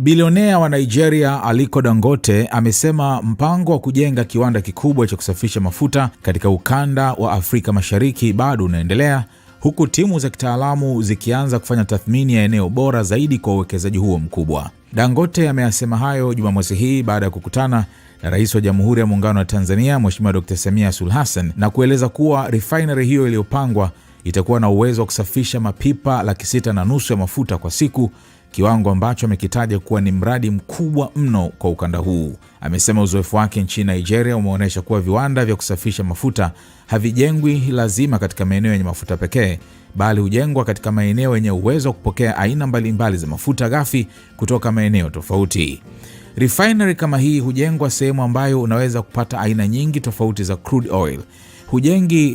Bilionea wa Nigeria Aliko Dangote amesema mpango wa kujenga kiwanda kikubwa cha kusafisha mafuta katika ukanda wa Afrika Mashariki bado unaendelea, huku timu za kitaalamu zikianza kufanya tathmini ya eneo bora zaidi kwa uwekezaji huo mkubwa. Dangote ameyasema hayo Jumamosi hii baada ya kukutana na Rais wa Jamhuri ya Muungano wa Tanzania Mheshimiwa Dr. Samia Suluhu Hassan, na kueleza kuwa refinery hiyo iliyopangwa itakuwa na uwezo wa kusafisha mapipa 6.5 ya mafuta kwa siku, kiwango ambacho amekitaja kuwa ni mradi mkubwa mno kwa ukanda huu. Amesema uzoefu wake nchini Nigeria umeonyesha kuwa viwanda vya kusafisha mafuta havijengwi lazima katika maeneo yenye mafuta pekee, bali hujengwa katika maeneo yenye uwezo wa kupokea aina mbalimbali za mafuta ghafi kutoka maeneo tofauti. Refinery kama hii hujengwa sehemu ambayo unaweza kupata aina nyingi tofauti za crude oil.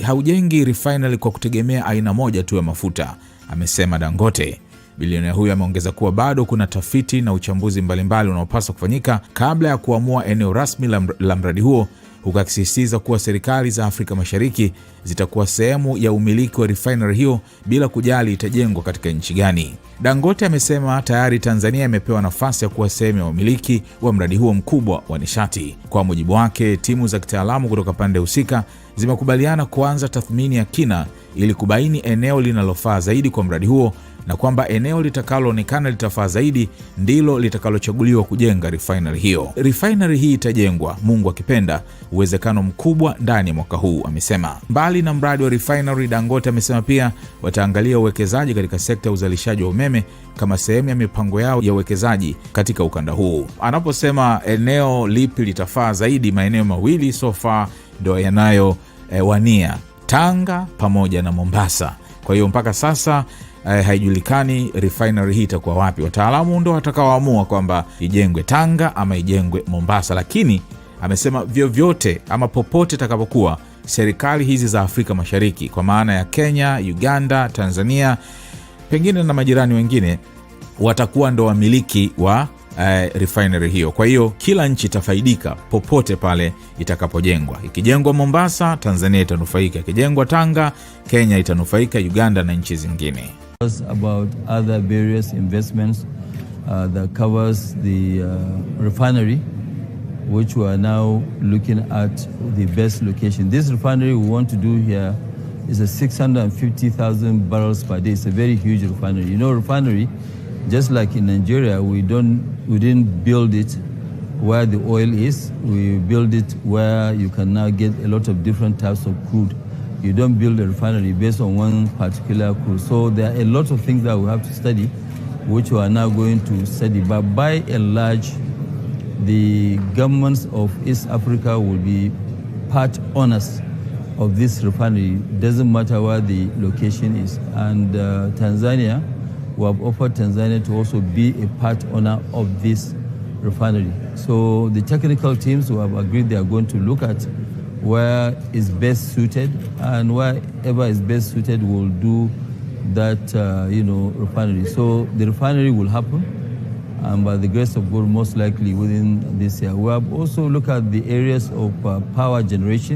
Haujengi refinery kwa kutegemea aina moja tu ya mafuta, amesema Dangote. Bilionea huyo ameongeza kuwa bado kuna tafiti na uchambuzi mbalimbali unaopaswa kufanyika kabla ya kuamua eneo rasmi la mradi huo, huku akisisitiza kuwa serikali za Afrika Mashariki zitakuwa sehemu ya umiliki wa refinery hiyo bila kujali itajengwa katika nchi gani. Dangote amesema tayari Tanzania imepewa nafasi ya kuwa sehemu ya umiliki wa mradi huo mkubwa wa nishati. Kwa mujibu wake, timu za kitaalamu kutoka pande husika zimekubaliana kuanza tathmini ya kina ili kubaini eneo linalofaa zaidi kwa mradi huo, na kwamba eneo litakaloonekana litafaa zaidi ndilo litakalochaguliwa kujenga refinery hiyo. Refinery hii itajengwa, Mungu akipenda, uwezekano mkubwa ndani ya mwaka huu, amesema. Mbali na mradi wa refinery, Dangote amesema pia wataangalia uwekezaji katika sekta ya uzalishaji wa umeme kama sehemu ya mipango yao ya uwekezaji katika ukanda huu. Anaposema eneo lipi litafaa zaidi, maeneo mawili so far ndio yanayowania, Tanga pamoja na Mombasa. Kwa hiyo mpaka sasa haijulikani refinery hii itakuwa wapi. Wataalamu ndio watakaoamua kwamba ijengwe Tanga ama ijengwe Mombasa, lakini amesema vyovyote ama popote itakapokuwa, serikali hizi za Afrika Mashariki kwa maana ya Kenya, Uganda, Tanzania, pengine na majirani wengine, watakuwa ndo wamiliki wa refinery hiyo. Kwa hiyo kila nchi itafaidika popote pale itakapojengwa. Ikijengwa Mombasa, Tanzania itanufaika; ikijengwa Tanga, Kenya itanufaika, Uganda na nchi zingine. About other various investments that covers the refinery, which we are now looking at the best location. This refinery we want to do here is a 650,000 barrels per day. It's a very huge refinery. You know, refinery, just like in Nigeria, we didn't build it where the oil is. We build it where you can now get a lot of different types of crude. You don't build a refinery based on one particular crude. So there are a lot of things that we have to study, which we are now going to study. But by and large, the governments of East Africa will be part owners of this refinery. It doesn't matter where the location is. And Tanzania, we have offered Tanzania to also be a part owner of this refinery. So the technical teams who have agreed, they are going to look at where is best suited, and wherever is best suited will do that refinery. So the refinery will happen, and by the grace of God, most likely within this year. We have also looked at the areas of power generation.